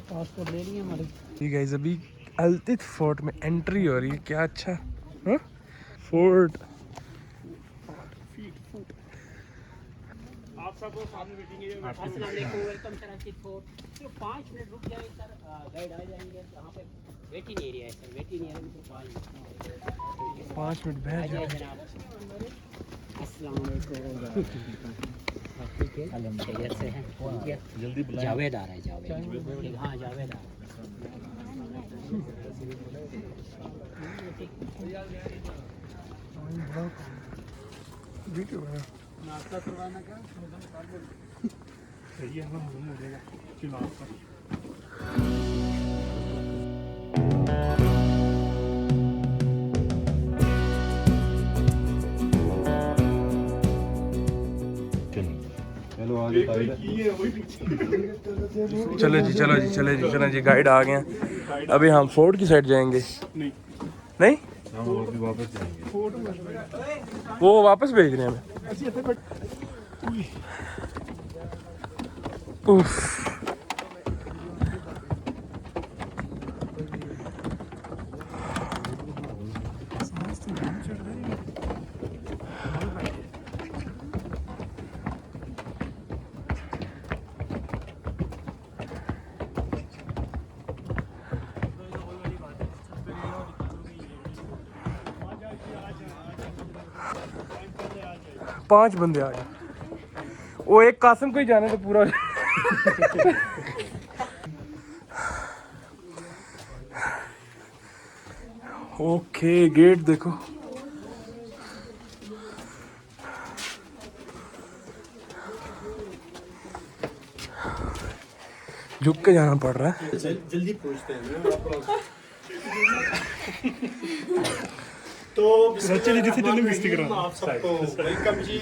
Passport ले लिए हमारे। ठीक है, अभी अल्तित फोर्ट में एंट्री हो रही है। क्या अच्छा फोर्ट। आप सबको सामने बैठेंगे। अस्सलाम वालेकुम, वेलकम सर अल्तित फोर्ट। तो 5 मिनट रुक जाए सर, गाइड आ जाएंगे। यहाँ पे वेटिंग एरिया है सर, वेटिंग एरिया में तो 5 मिनट बैठ जाओ। अस्सलाम वालेकुम। खैरियत से हैं? जल्दी बुलाएं। जावेद आ रहा है, जावेद। हाँ जावेद आ रहा है। वीडियो बना। नाश्ता करवाना क्या? सही है ना, हो जाएगा चुनाव का। चलो जी, चलो जी, चले जी, चलो जी, गाइड आ गए। अभी हम फोर्ट की साइड जाएंगे। नहीं हम वापस जाएंगे। वो वापस भेज रहे हैं हमें। उफ। 5 बंदे आ गए। वो एक कासिम को ही जाने तो पूरा ओके, गेट देखो। झुक के जाना पड़ रहा है। जल्दी पूछते हैं तो आप सबको वेलकम जी।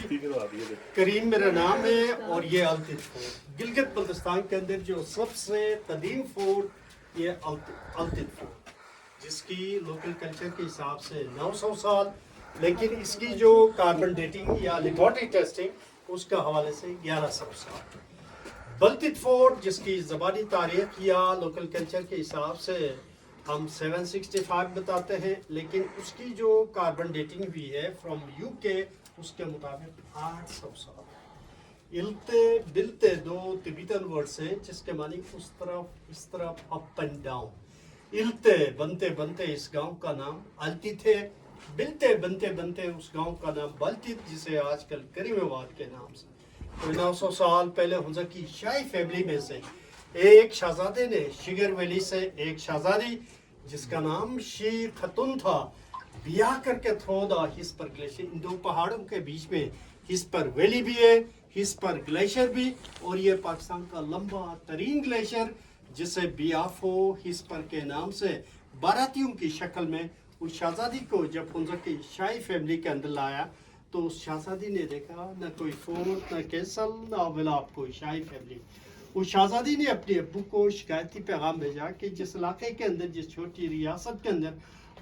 करीम मेरा नाम है और ये अल्तित फोर्ट गिलगित बल्तिस्तान के अंदर जो सबसे कदीम फोर्ट ये अल्तित फोर्ट, जिसकी लोकल कल्चर के हिसाब से 900 साल, लेकिन इसकी जो कार्बन डेटिंग या लेबोरेटरी टेस्टिंग उसका हवाले से 1100 साल। बल्तित फोर्ट जिसकी ज़बानी तारीख या लोकल कल्चर के हिसाब से हम 765 बताते हैं, लेकिन उसकी जो कार्बन डेटिंग हुई है फ्रॉम यूके उसके मुताबिक 800 साल। इल्ते बिलते दो तिब्बतन वर्ड्स हैं जिसके मानी उस तरफ इस तरफ, अप एंड डाउन। इल्ते बनते बनते इस गांव का नाम अल्तित है, बिलते बनते बनते उस गांव का नाम बल्तित, जिसे आजकल करीमाबाद के नाम से। 900 साल पहले हुंजा की शाही फैमिली में से एक शहजादे ने शिगर वैली से एक शहजादी जिसका नाम शीर खतुन था ब्याह करके थोड़ा हिस पर ग्लेशियर, इन दो पहाड़ों के बीच में हिस पर वैली भी है, हिस पर ग्लेशियर भी, और ये पाकिस्तान का लंबा तरीन ग्लेशियर जिसे बियाफो हिस पर के नाम से बारातियों की शक्ल में उस शहजादी को जब हुंजा की शाही फैमिली के अंदर लाया तो उस शहजादी ने देखा न कोई फोर्ट, न कैसल, न विलाप, कोई शाही फैमिली। उस शहजादी ने अपने अब्बू को शिकायती पैगाम भेजा कि जिस इलाके के अंदर, जिस छोटी रियासत के अंदर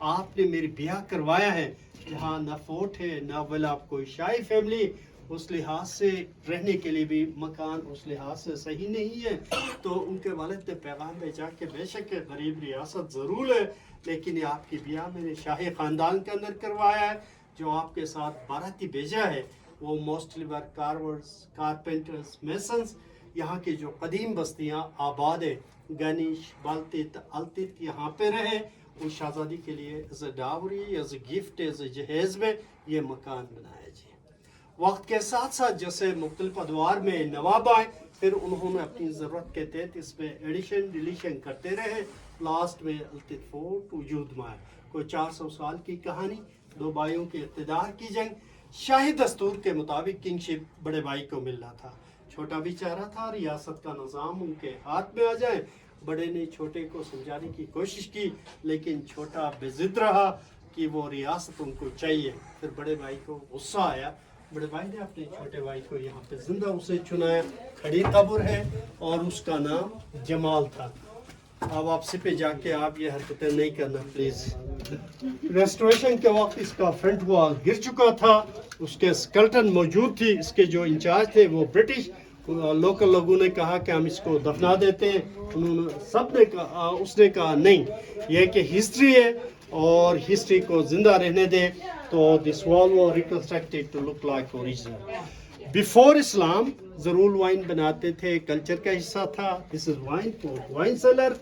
आपने मेरी ब्याह करवाया है, जहाँ न फोर्ट है न विलाप, कोई शाही फैमिली, उस लिहाज से रहने के लिए भी मकान उस लिहाज से सही नहीं है। तो उनके वालिद ने पैगाम भेजा कि बेशक गरीब रियासत ज़रूर है, लेकिन ये आपकी ब्याह मैंने शाही ख़ानदान के अंदर करवाया है। जो आपके साथ बाराती भेजा है वो मोस्टली वर्क कार्वर्स, कारपेंटर्स, मेसन्स, यहाँ की जो कदीम बस्तियाँ आबाद है, गनीश, बाल्तित, अल्तित, यहाँ पे रहे। उस शहजादी के लिए as a dowry, as a gift, as a जहेज़ में ये मकान बनाया जी। वक्त के साथ साथ जैसे मुख्तलिफ अदवार में नवाब आए, फिर उन्होंने अपनी ज़रूरत के तहत इसमें एडिशन डिलीशन करते रहे। लास्ट में अल्तित फोर्ट वजूद में आए। कोई 400 साल की कहानी, दो भाइयों के इक़्तिदार की जंग। शाही दस्तूर के मुताबिक किंगशिप बड़े भाई को मिलना था, छोटा भी चाह रहा था रियासत का निज़ाम उनके हाथ में आ जाए। बड़े ने छोटे को समझाने की कोशिश की, लेकिन छोटा बेजिद रहा कि वो रियासत उनको चाहिए। फिर बड़े भाई को गुस्सा आया, बड़े भाई ने अपने छोटे भाई को यहाँ पे जिंदा उसे चुनाया। खड़ी कब्र है और उसका नाम जमाल था। अब आपसे पे जाके आप ये हरकतें नहीं करना प्लीज़। रेस्टोरेशन के वक्त इसका फ्रंट वॉल गिर चुका था, उसके स्केलेटन मौजूद थी। इसके जो इंचार्ज थे वो ब्रिटिश लोकल लोगों ने कहा कि हम इसको दफना देते हैं, उन्होंने सब ने कहा, उसने कहा नहीं, ये कि हिस्ट्री है और हिस्ट्री को जिंदा रहने दें, तो this wall was reconstructed to look like original. Before इस्लाम जरूर वाइन बनाते थे, कल्चर का हिस्सा था। दिस इज वाइन सेलर,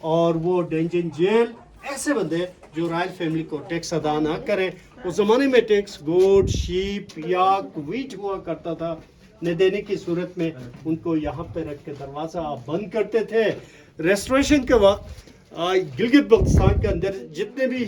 और वो डेंजन जेल, ऐसे बंदे जो रॉयल फैमिली को टैक्स अदा ना करें। उस जमाने में टैक्स गोट, शीप या व्हीट हुआ करता था, न देने की सूरत में उनको यहाँ पे रख के दरवाज़ा बंद करते थे। रेस्टोरेशन के वक्त गिलगित बल्तिस्तान के अंदर जितने भी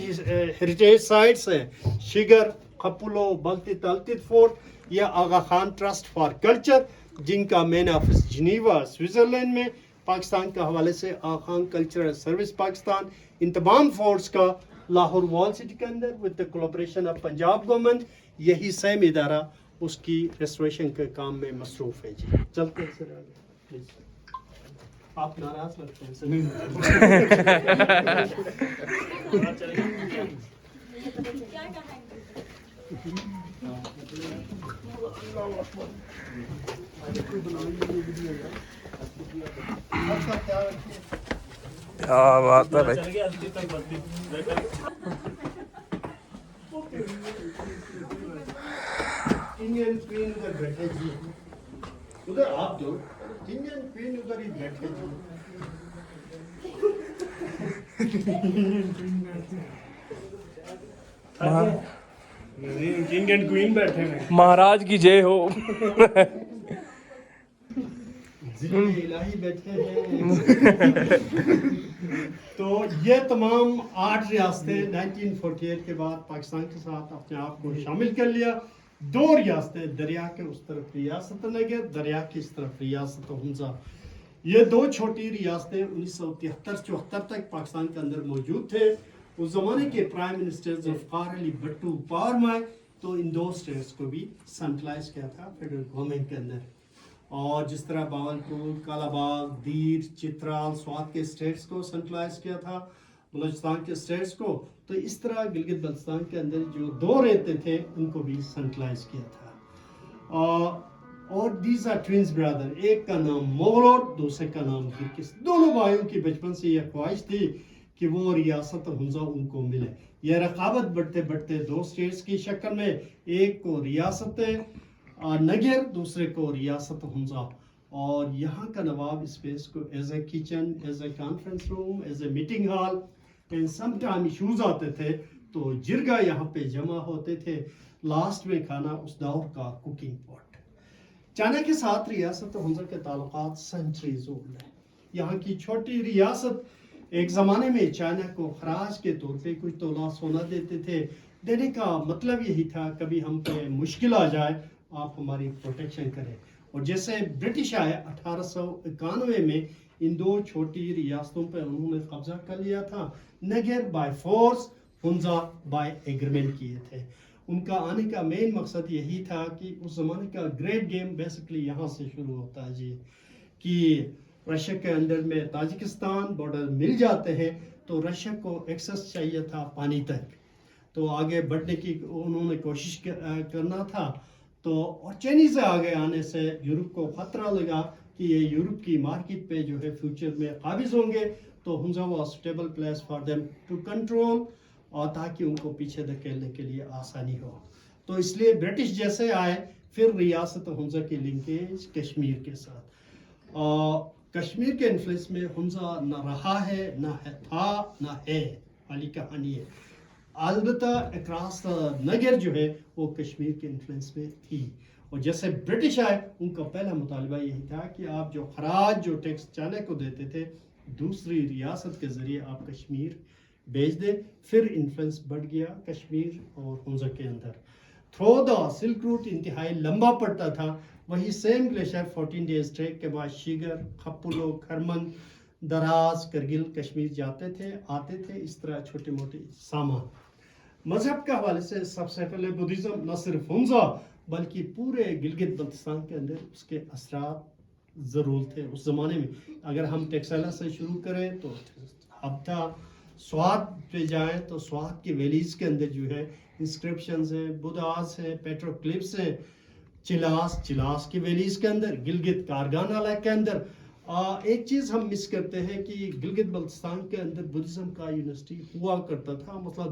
हेरिटेज साइट्स हैं, शिगर, खपुलो, बल्तित अल्तित फोर्ट, या आगा खान ट्रस्ट फॉर कल्चर, जिनका मेन ऑफिस जिनीवा स्विट्ज़रलैंड में, पाकिस्तान के हवाले से आगा खान कल्चरल सर्विस पाकिस्तान, इन तमाम फोर्ट्स का लाहौर वॉल सिटी के अंदर with the collaboration of Punjab government, यही सेम इदारा उसकी रेस्टोरेशन के काम में मसरूफ है। जी चलते हैं सर आगे प्लीज। आप नाराज लगते हैं क्या बात है भाई। इंडियन क्वीन उधर बैठे जी, उधर आप दो, इंडियन क्वीन उधर ही बैठे जी। इंडियन क्वीन बैठे हैं। महाराज की जय हो। जिले इलाही बैठे हैं। तो ये तमाम 8 रियासतें 1948 के बाद पाकिस्तान के साथ अपने आप को शामिल कर लिया। 2 रियासतें, दरिया के उस तरफ रियासत नगर, दरिया की इस तरफ रियासत हुंजा। ये 2 छोटी रियासतें 1973-74 तक पाकिस्तान के अंदर मौजूद थे। उस जमाने के prime minister Zulfikar Ali Bhutto power में आए तो इन 2 स्टेट्स को भी सेंट्रलाइज किया था फेडरल गवर्नमेंट के अंदर। और जिस तरह बावलपुर, कालाबाग, दीर, चित्राल, स्वात के स्टेट्स को सेंट्रलाइज किया था, बलूचिस्तान के स्टेट्स को, तो इस तरह गिलगित बल्तिस्तान के अंदर जो 2 रहते थे उनको भी सेंट्रलाइज किया था। और दीज आर ट्विंस ब्रदर, एक का नाम मोगलोट, दूसरे का नाम गिरकिस। दोनों भाइयों की बचपन से यह ख्वाहिश थी कि वो रियासत हुंजा उनको मिले। यह रकाबत बढ़ते बढ़ते 2 स्टेट्स की शक्ल में, एक को रियासत नगर, दूसरे को रियासत हुंजा। और यहाँ का नवाब स्पेस को as a kitchen, as a conference room, as a meeting hall, and some time issues आते थे तो जिरगा यहाँ पे जमा होते थे। लास्ट में खाना उस दौर का कुकिंग पॉट। चाइना के साथ रियासत हुंजा के ताल्लुकात सेंचुरीज ओल्ड है। यहाँ की छोटी रियासत एक ज़माने में चाइना को खराज के तौर पे कुछ तोला सोना देते थे। देने का मतलब यही था कभी हम पे मुश्किल आ जाए आप हमारी प्रोटेक्शन करें। और जैसे ब्रिटिश आए 1891 में इन 2 छोटी रियासतों पर उन्होंने कब्जा कर लिया था। Nagar by force, Hunza by agreement किए थे। उनका आने का मेन मकसद यही था कि उस ज़माने का ग्रेट गेम बेसिकली यहाँ से शुरू होता है जी, कि रशिया के अंदर में ताजिकिस्तान बॉर्डर मिल जाते हैं तो रशिया को एक्सेस चाहिए था पानी तक, तो आगे बढ़ने की उन्होंने कोशिश करना था। तो और चाइनीज से आगे आने से यूरोप को खतरा लगा कि ये यूरोप की मार्केट पे जो है फ्यूचर में काबिज होंगे, तो Hunza was stable place for them to control, और ताकि उनको पीछे धकेलने के लिए आसानी हो। तो इसलिए ब्रिटिश जैसे आए, फिर रियासत हुंजा की लिंकेज कश्मीर के साथ। कश्मीर के इन्फ्लुएंस में हुंजा न रहा है, न है था, न है, वाली कहानी है। अलबत्ता अक्रॉस नगर जो है वो कश्मीर के इन्फ्लुएंस में थी। और जैसे ब्रिटिश आए उनका पहला मुतालबा यही था कि आप जो खराज, जो टैक्स चाइना को देते थे, दूसरी रियासत के ज़रिए आप कश्मीर भेज दें। फिर इन्फ्लुएंस बढ़ गया कश्मीर और हुंजा के अंदर। थ्रो द सिल्क रूट इंतहाई लंबा पड़ता था। वही सेम ग्लेशियर 14 डेज ट्रैक के बाद शिगर, खपुलो, खरमन, दराज, करगिल कश्मीर जाते थे, आते थे, इस तरह छोटे मोटे सामान। मजहब के हवाले से सबसे पहले बुद्धिज़्म न सिर्फ हुंजा बल्कि पूरे गिलगित बल्तिस्तान के अंदर उसके असरात ज़रूर थे उस ज़माने में। अगर हम टेक्सटाइल से शुरू करें तो हब्ता, स्वात पे जाएं तो स्वात के वैलीज़ के अंदर जो है इंस्क्रिप्शंस हैं, बुदास हैं, पेट्रोक्लिप्स हैं, चिलास की वैलीज के अंदर, गिलगित कारगानाला के अंदर। एक चीज़ हम मिस करते हैं कि गिलगित बल्तिस्तान के अंदर बुद्धिज़्म का यूनिवर्सिटी हुआ करता था, मतलब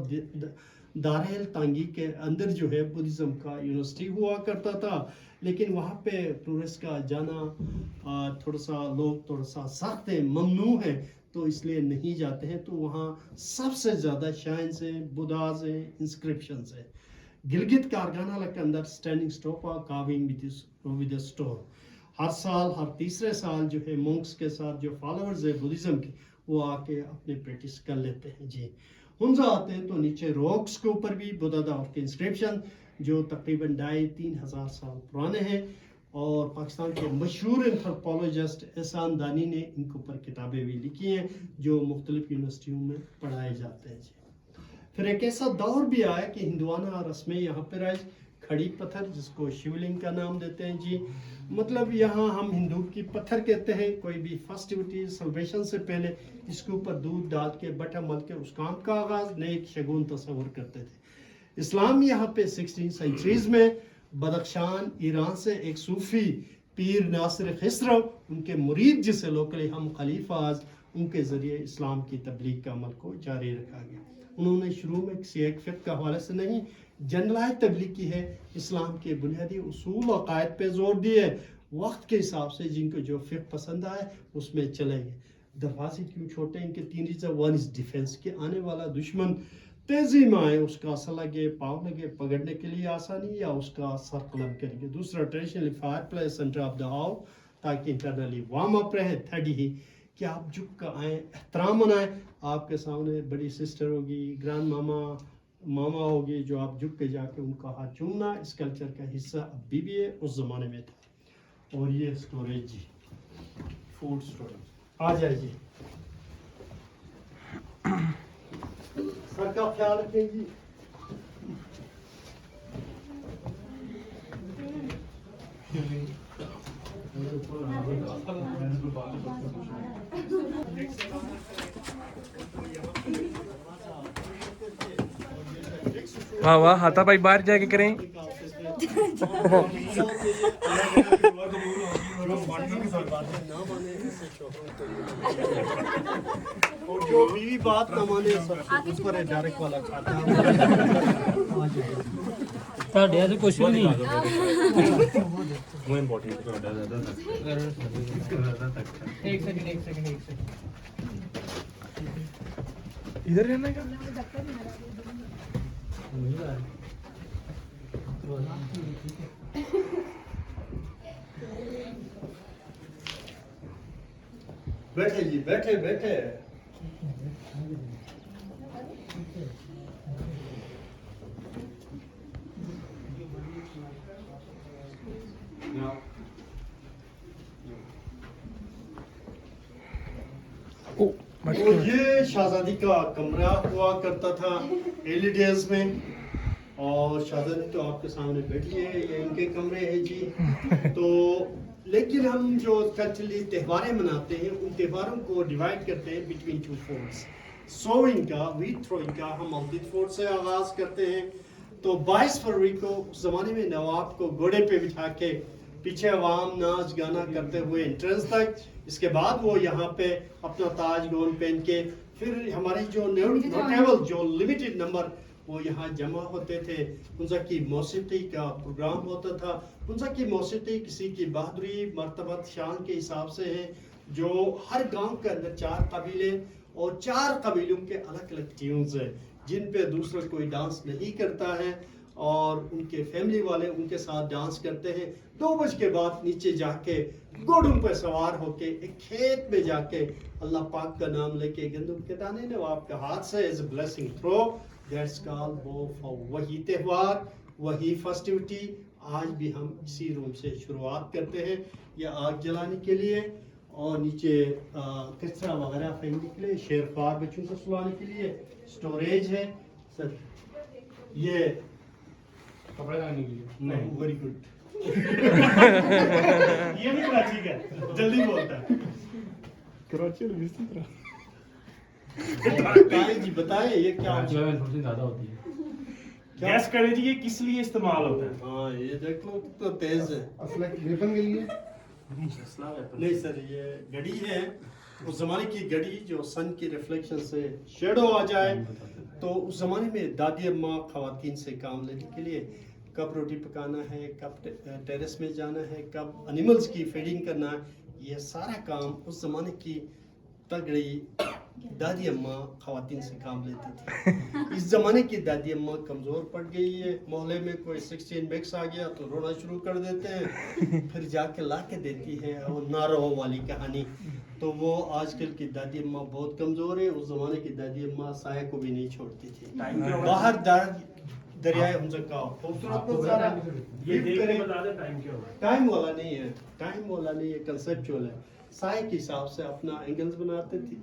दारेल तांगी के अंदर जो है बुद्धिज़्म का यूनिवर्सिटी हुआ करता था। लेकिन वहाँ पे टूरिस्ट का जाना थोड़ा सा लोग थोड़ा सा सख्त है, ममनू है, तो इसलिए नहीं जाते हैं। तो वहाँ सबसे ज़्यादा शाइन्स हैं, बुदास हैं, इंस्क्रिप्शंस हैं। गिलगित कारगानाला के अंदर स्टैंडिंग स्टोपा कार्विंग विद स्टोन। हर साल, हर तीसरे साल जो है मोंक्स के साथ जो फॉलोअर्स है बुद्धिज़्म के, वो आके अपने प्रैक्टिस कर लेते हैं जी। हुंजा आते हैं तो नीचे रॉक्स के ऊपर भी बुद्धा के इंस्क्रिप्शन जो तकरीबन 2500 साल पुराने हैं। और पाकिस्तान के मशहूर एंथ्रोपोलॉजिस्ट एहसान दानी ने इनके ऊपर किताबें भी लिखी हैं जो मुख्तलिफ यूनिवर्सिटियों में पढ़ाए जाते हैं जी। फिर एक ऐसा दौर भी आया कि हिंदुआना रस्में यहाँ पर आई। खड़ी पत्थर जिसको शिवलिंग का नाम देते हैं जी, मतलब यहाँ हम हिंदू की पत्थर कहते हैं। कोई भी फेस्टिविटी सेलिब्रेशन से पहले इसके ऊपर दूध डाल के बटा मल के उस काम का आगाज नेक शगुन तस्वर करते थे। इस्लाम यहाँ पे 16th सेंचुरीज में बदख्शान ईरान से एक सूफी पीर नासिर खिसरो, उनके मुरीद जिसे लोकली हम खलीफाज, उनके ज़रिए इस्लाम की तबलीग का अमल को जारी रखा गया। उन्होंने शुरू में किसी एक फ़िक़्ह का हवाले से नहीं, जनरलाइज तबलीग की है, इस्लाम के बुनियादी उसूल और कायद पे जोर दिए। वक्त के हिसाब से जिनको जो फ़िक़्ह पसंद आए उसमें चलेंगे। दरवाजे क्यों छोटे, इनके 3 रीज़न। 1 इज़ डिफेंस के आने वाला दुश्मन तेजी में आए, उसका असर लगे, पाँव लगे, पकड़ने के लिए आसानी, या उसका सर कलम करेंगे। दूसरा traditionally fire place centre of the house, ताकि इंटरनली वार्म अप रहे। थर्ड ही कि आप झुक कर आए, एहतराम मनाएं। आपके सामने बड़ी सिस्टर होगी, ग्रैंड मामा होगी, जो आप झुक के जाके उनका हाथ चूमना इस कल्चर का हिस्सा अभी भी है, उस ज़माने में था। और ये स्टोरेज जी, फूड स्टोरेज। आ जाइए, सर का ख्याल रखें जी। वाह वाह, हाथापाई बाहर जाके करें। और जो बीवी बात ना माने उस पर डायरेक्ट वाला खाता है। ऐसे कुछ भी नहीं। एक सेकंड। इधर रहने का बैठे जी, बैठे। तो ये शहजादी का कमरा हुआ करता था अर्ली डेज में। और शहजादी तो आपके सामने बैठी है, ये इनके कमरे हैं जी। तो लेकिन हम जो कल्चरली त्यौहारें मनाते हैं, उन त्योहारों को डिवाइड करते हैं बिटवीन 2 फोर्ट्स। सोइंग का, वीट थ्रोइंग का हम अल्तित फोर्ट से आगाज करते हैं। तो 22 फरवरी को उस जमाने में नवाब को घोड़े पे बिठा के पीछे अवाम नाच गाना करते हुए एंट्रेंस तक। इसके बाद वो यहाँ पे अपना ताज गोन पहन के, फिर हमारी जो नोटेबल जो लिमिटेड नंबर वो यहाँ जमा होते थे। उनका की मौसीकी का प्रोग्राम होता था। उनका की मौसीकी किसी की बहादुरी, मर्तबत, शान के हिसाब से है, जो हर गांव के अंदर 4 कबीले और 4 कबीलों के अलग अलग ट्यून्स हैं, जिन पे दूसरा कोई डांस नहीं करता है और उनके फैमिली वाले उनके साथ डांस करते हैं। 2 बजे के बाद नीचे जाके घोड़ों पर सवार होके एक खेत में जाके अल्लाह पाक का नाम लेके गंदम के दाने नवाब के हाथ से as a blessing throw. That's called वो फॉर वही त्यौहार, वही फेस्टिविटी। आज भी हम इसी रूम से शुरुआत करते हैं, या आग जलाने के लिए और नीचे कचरा वगैरह फेंकने के लिए, शेरख्वार बच्चों को सुलाने के लिए स्टोरेज है सर। ये कपड़े डालने के लिए नहीं, वेरी गुड। ये भी कराची का, जल्दी बोलता है। कराची में इसी तरह बताइए जी, बताइए ये क्या थोड़ी ज़्यादा होती है। गैस करें जी, ये किस लिए इस्तेमाल होता है? हाँ ये देख लो तो तेज है। असला वेपन के लिए नहीं सर, ये घड़ी है उस जमाने की घड़ी जो सन की रिफ्लेक्शन से शेडो आ जाए। तो उस जमाने में दादी अम्मा खवातीन से काम लेने के लिए कब रोटी पकाना है, कब टेरेस में जाना है, कब एनिमल्स की फीडिंग करना है, ये सारा काम उस जमाने की तगड़ी दादी अम्मा खवातीन से काम लेती थी। इस जमाने की दादी अम्मा कमज़ोर पड़ गई है, मोहल्ले में कोई 16 बैग्स आ गया तो रोना शुरू कर देते हैं, फिर जाके ला के देती है वो ना रहो वाली कहानी। तो वो आजकल की दादी अम्मा बहुत कमज़ोर है, उस ज़माने की दादी अम्मा साया को भी नहीं छोड़ती थी। बाहर दरियाए हमसे का खूबसूरत नज़ारा ये देख के बता दे टाइम क्या हुआ। टाइम वाला नहीं है, टाइम वाला नहीं है, कंसेप्चुअल है। साए के हिसाब से अपना एंगल्स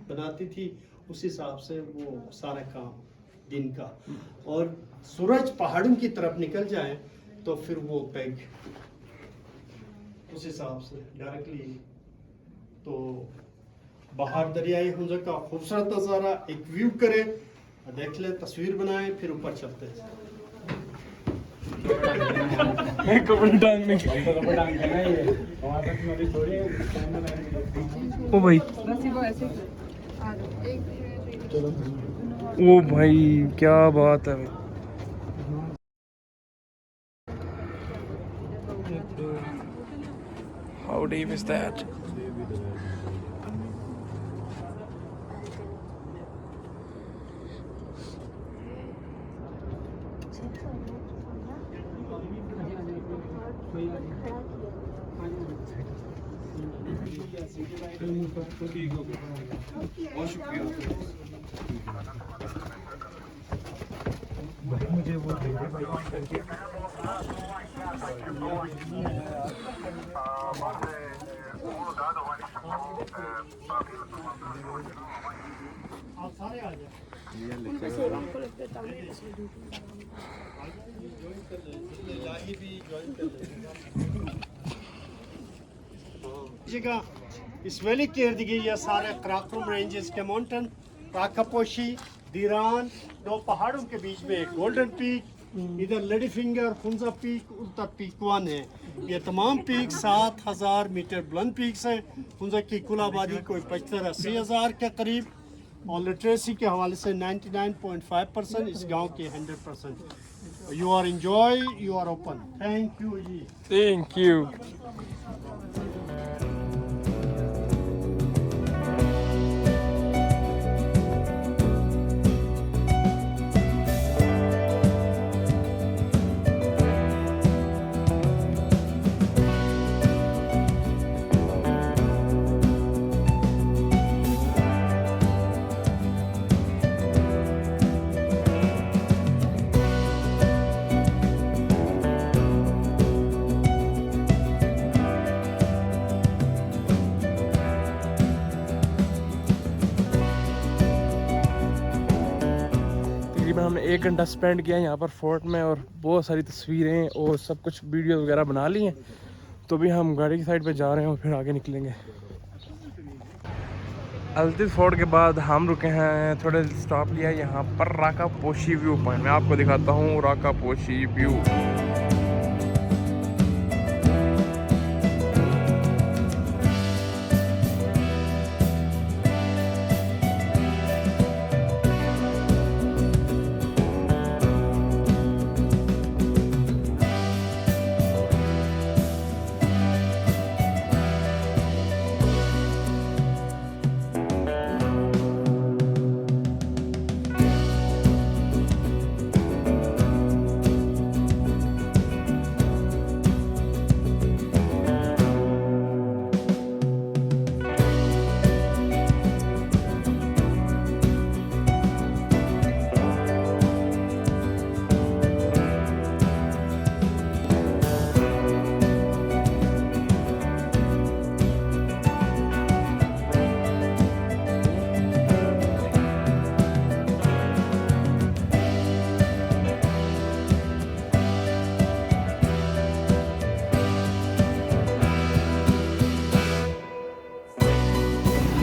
बनाती थी, उस हिसाब से वो सारा काम दिन का। और सूरज पहाड़ों की तरफ निकल जाए तो फिर वो पैग उस हिसाब से डायरेक्टली। तो बाहर दरियाई हुंजा का खूबसूरत नज़ारा एक व्यू करे, देख ले, तस्वीर बनाए, फिर ऊपर चलते हैं। कपड़े टांगने की। ओ भाई, ओ भाई क्या बात है। How deep is that? मुझे वो आप सारे आ जाए। जगह इस वैली के इर्द गिर्द ये सारे कराकोरम रेंजेस के माउंटेन, राकापोशी, दीरान, दो पहाड़ों के बीच में एक गोल्डन पीक, इधर लेडी फिंगर, फुंजा पीक, उल्टा पीक 1 है। ये तमाम पीक 7000 मीटर बुलंद पीक्स हैं। फुंजा की कुल आबादी कोई 75-80 हज़ार के करीब, और लिटरेसी के हवाले से 99.5%, इस गांव के 100%। You are enjoy, you are open. Thank you ji. Thank you. तकरीबन हमने 1 घंटा स्पेंड किया यहाँ पर फोर्ट में, और बहुत सारी तस्वीरें और सब कुछ वीडियो वगैरह बना ली हैं। तो भी हम गाड़ी की साइड पे जा रहे हैं और फिर आगे निकलेंगे। अल्तिफ फोर्ट के बाद हम रुके हैं, थोड़े स्टॉप लिया यहाँ पर राकापोशी व्यू पॉइंट। मैं आपको दिखाता हूँ राकापोशी व्यू।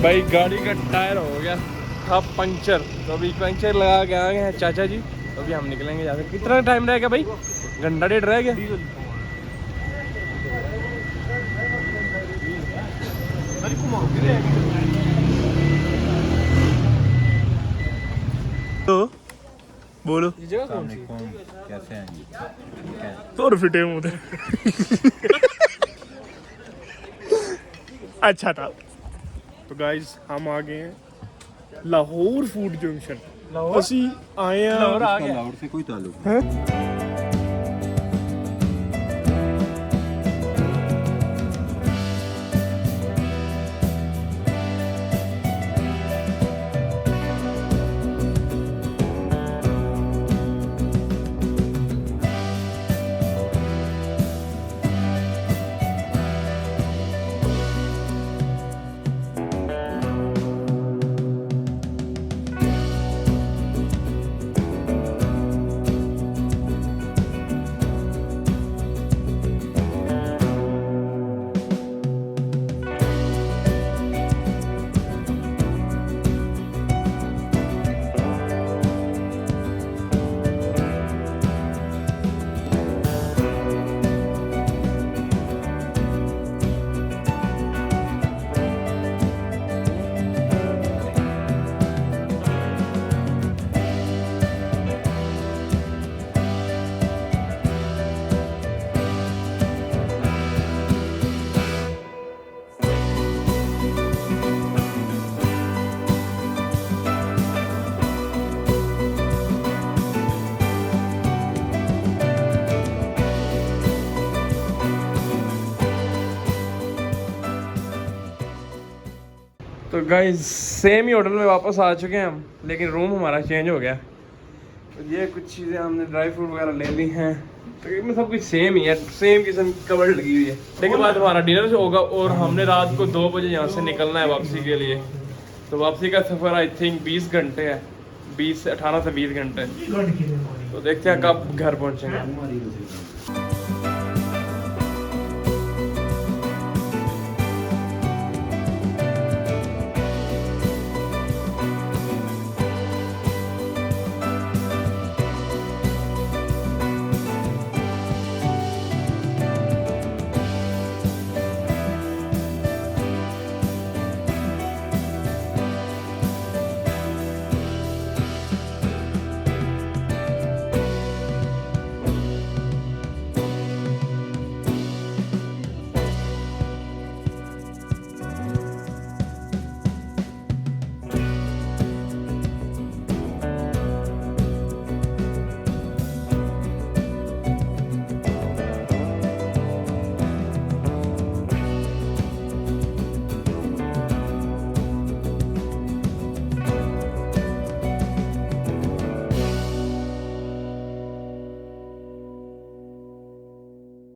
भाई गाड़ी का टायर हो गया था पंचर, तो अभी पंचर लगा के आ गए हैं चाचा जी। अभी हम निकलेंगे यहाँ से। कितना टाइम रह गया भाई? घंटा डेढ़ रह गया। तो बोलो कैसे हैं जी? तो फिटे मुझे अच्छा था। तो गाइस हम आ गए हैं लाहौर फूड जंक्शन। ਅਸੀਂ ਆਏ ਆ लाहौर आ गया। लाहौर से कोई ताल्लुक नहीं। तो गाइस सेम ही होटल में वापस आ चुके हैं हम, लेकिन रूम हमारा चेंज हो गया। तो ये कुछ चीज़ें हमने ड्राई फ्रूट वगैरह ले ली हैं। तकरीबन सब कुछ सेम ही है, सेम किस्म की कवर लगी हुई है। लेकिन बाद हमारा डिनर होगा और हमने रात को 2 बजे यहाँ से निकलना है वापसी के लिए। तो वापसी का सफ़र आई थिंक 20 घंटे है, 18 से 20 घंटे। तो देखते हैं कब घर पहुँचेंगे।